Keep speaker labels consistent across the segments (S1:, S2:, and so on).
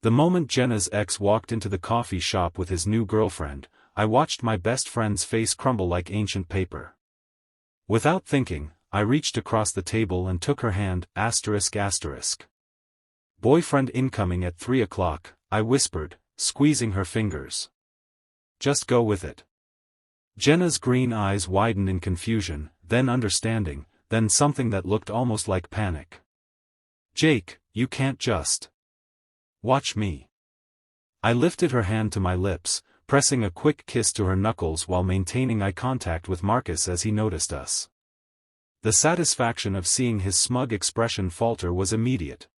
S1: The moment Jenna's ex walked into the coffee shop with his new girlfriend, I watched my best friend's face crumble like ancient paper. Without thinking, I reached across the table and took her hand, ***. Boyfriend incoming at 3 o'clock, I whispered, squeezing her fingers. Just go with it. Jenna's green eyes widened in confusion, then understanding, then something that looked almost like panic. Jake, you can't just. Watch me. I lifted her hand to my lips, pressing a quick kiss to her knuckles while maintaining eye contact with Marcus as he noticed us. The satisfaction of seeing his smug expression falter was immediate.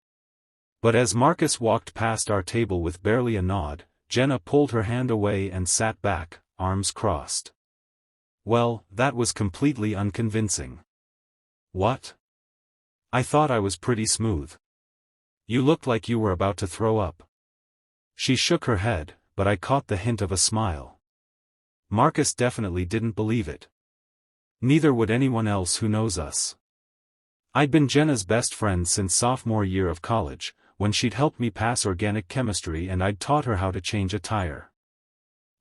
S1: But as Marcus walked past our table with barely a nod, Jenna pulled her hand away and sat back, arms crossed. Well, that was completely unconvincing. What? I thought I was pretty smooth. You looked like you were about to throw up. She shook her head, but I caught the hint of a smile. Marcus definitely didn't believe it. Neither would anyone else who knows us. I'd been Jenna's best friend since sophomore year of college, when she'd helped me pass organic chemistry and I'd taught her how to change a tire.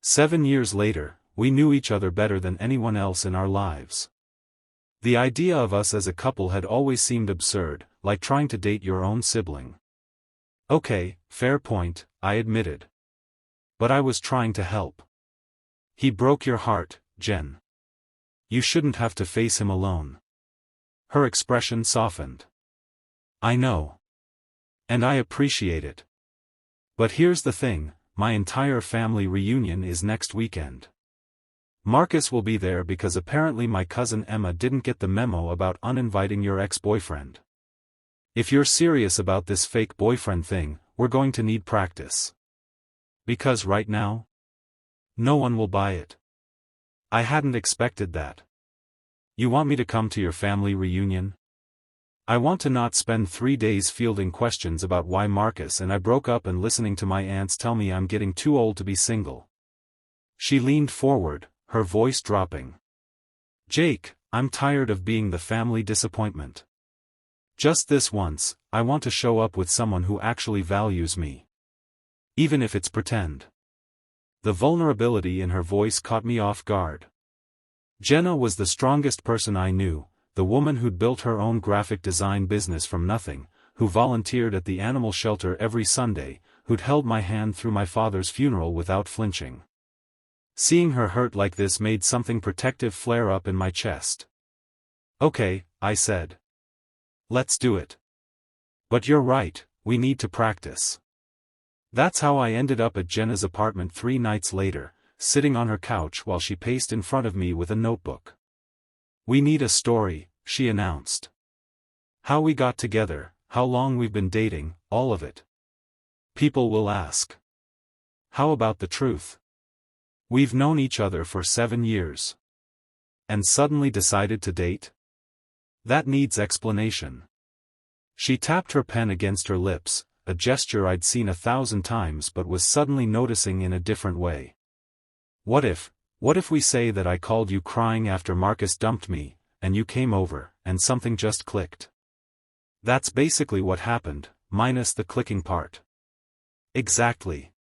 S1: 7 years later, we knew each other better than anyone else in our lives. The idea of us as a couple had always seemed absurd, like trying to date your own sibling. Okay, fair point, I admitted. But I was trying to help. He broke your heart, Jen. You shouldn't have to face him alone. Her expression softened. I know. And I appreciate it. But here's the thing, my entire family reunion is next weekend. Marcus will be there because apparently my cousin Emma didn't get the memo about uninviting your ex-boyfriend. If you're serious about this fake boyfriend thing, we're going to need practice. Because right now, no one will buy it. I hadn't expected that. You want me to come to your family reunion? I want to not spend 3 days fielding questions about why Marcus and I broke up and listening to my aunts tell me I'm getting too old to be single. She leaned forward, her voice dropping. Jake, I'm tired of being the family disappointment. Just this once, I want to show up with someone who actually values me. Even if it's pretend. The vulnerability in her voice caught me off guard. Jenna was the strongest person I knew, the woman who'd built her own graphic design business from nothing, who volunteered at the animal shelter every Sunday, who'd held my hand through my father's funeral without flinching. Seeing her hurt like this made something protective flare up in my chest. Okay, I said. Let's do it. But you're right, we need to practice. That's how I ended up at Jenna's apartment 3 nights later, sitting on her couch while she paced in front of me with a notebook. We need a story, she announced. How we got together, how long we've been dating, all of it. People will ask. How about the truth? We've known each other for 7 years. And suddenly decided to date? That needs explanation. She tapped her pen against her lips, a gesture I'd seen 1,000 times but was suddenly noticing in a different way. What if we say that I called you crying after Marcus dumped me, and you came over, and something just clicked? That's basically what happened, minus the clicking part. Exactly.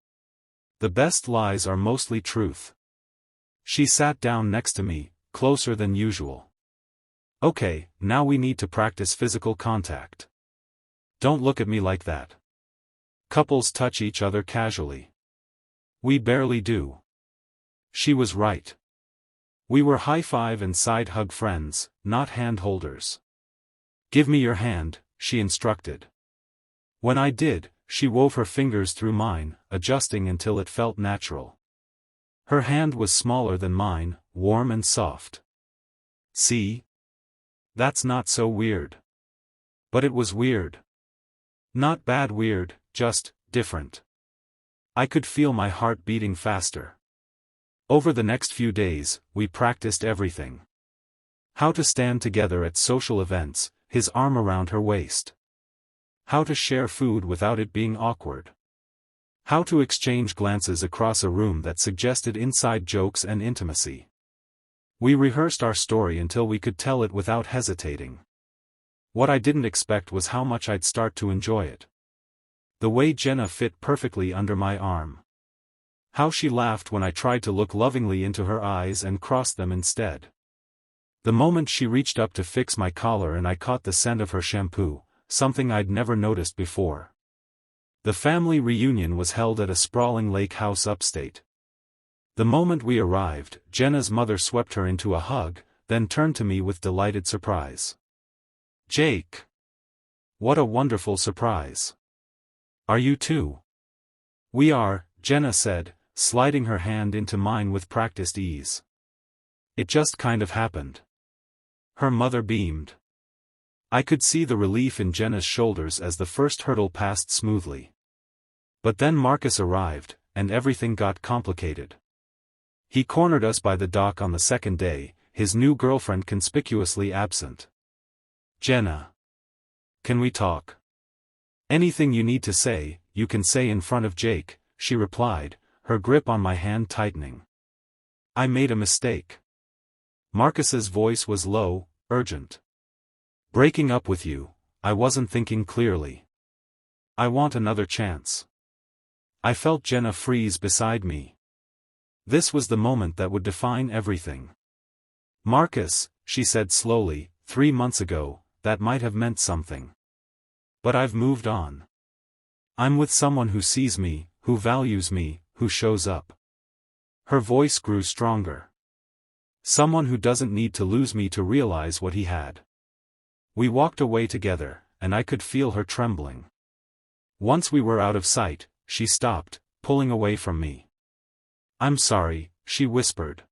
S1: The best lies are mostly truth. She sat down next to me, closer than usual. Okay, now we need to practice physical contact. Don't look at me like that. Couples touch each other casually. We barely do. She was right. We were high-five and side-hug friends, not hand-holders. Give me your hand, she instructed. When I did, she wove her fingers through mine, adjusting until it felt natural. Her hand was smaller than mine, warm and soft. See? That's not so weird. But it was weird. Not bad weird, just different. I could feel my heart beating faster. Over the next few days, we practiced everything. How to stand together at social events, his arm around her waist. How to share food without it being awkward. How to exchange glances across a room that suggested inside jokes and intimacy. We rehearsed our story until we could tell it without hesitating. What I didn't expect was how much I'd start to enjoy it. The way Jenna fit perfectly under my arm. How she laughed when I tried to look lovingly into her eyes and crossed them instead. The moment she reached up to fix my collar and I caught the scent of her shampoo, something I'd never noticed before. The family reunion was held at a sprawling lake house upstate. The moment we arrived, Jenna's mother swept her into a hug, then turned to me with delighted surprise. "Jake! What a wonderful surprise! Are you too?" "We are," Jenna said, sliding her hand into mine with practiced ease. "It just kind of happened." Her mother beamed. I could see the relief in Jenna's shoulders as the first hurdle passed smoothly. But then Marcus arrived, and everything got complicated. He cornered us by the dock on the second day, his new girlfriend conspicuously absent. "Jenna. Can we talk?" "Anything you need to say, you can say in front of Jake," she replied, her grip on my hand tightening. "I made a mistake." Marcus's voice was low, urgent. "Breaking up with you, I wasn't thinking clearly. I want another chance." I felt Jenna freeze beside me. This was the moment that would define everything. "Marcus," she said slowly, 3 months ago, that might have meant something. But I've moved on. I'm with someone who sees me, who values me, who shows up." Her voice grew stronger. "Someone who doesn't need to lose me to realize what he had." We walked away together, and I could feel her trembling. Once we were out of sight, she stopped, pulling away from me. "I'm sorry," she whispered.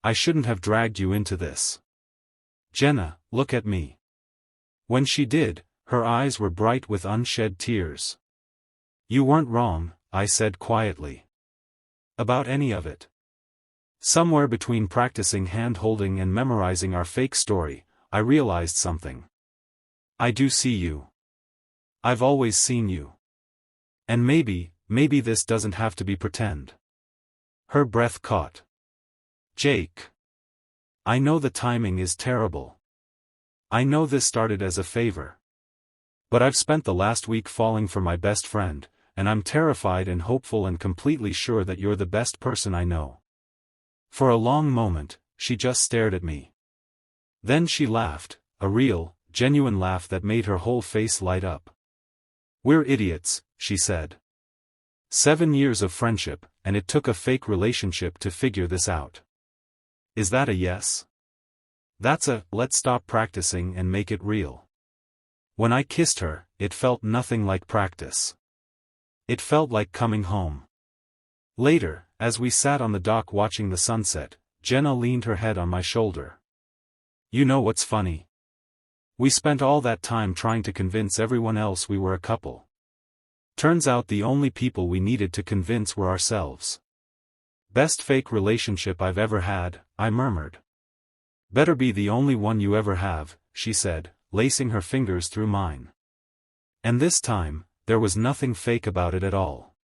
S1: "I shouldn't have dragged you into this. Jenna, look at me." When she did, her eyes were bright with unshed tears. "You weren't wrong," I said quietly. "About any of it." Somewhere between practicing hand-holding and memorizing our fake story, I realized something. I do see you. I've always seen you. And maybe this doesn't have to be pretend. Her breath caught. "Jake. I know the timing is terrible. I know this started as a favor. But I've spent the last week falling for my best friend, and I'm terrified and hopeful and completely sure that you're the best person I know." For a long moment, she just stared at me. Then she laughed, a real, genuine laugh that made her whole face light up. "We're idiots," she said. 7 years of friendship, and it took a fake relationship to figure this out. Is that a yes? That's a, let's stop practicing and make it real. When I kissed her, it felt nothing like practice. It felt like coming home. Later, as we sat on the dock watching the sunset, Jenna leaned her head on my shoulder. "You know what's funny? We spent all that time trying to convince everyone else we were a couple. Turns out the only people we needed to convince were ourselves." "Best fake relationship I've ever had," I murmured. "Better be the only one you ever have," she said, lacing her fingers through mine. And this time, there was nothing fake about it at all.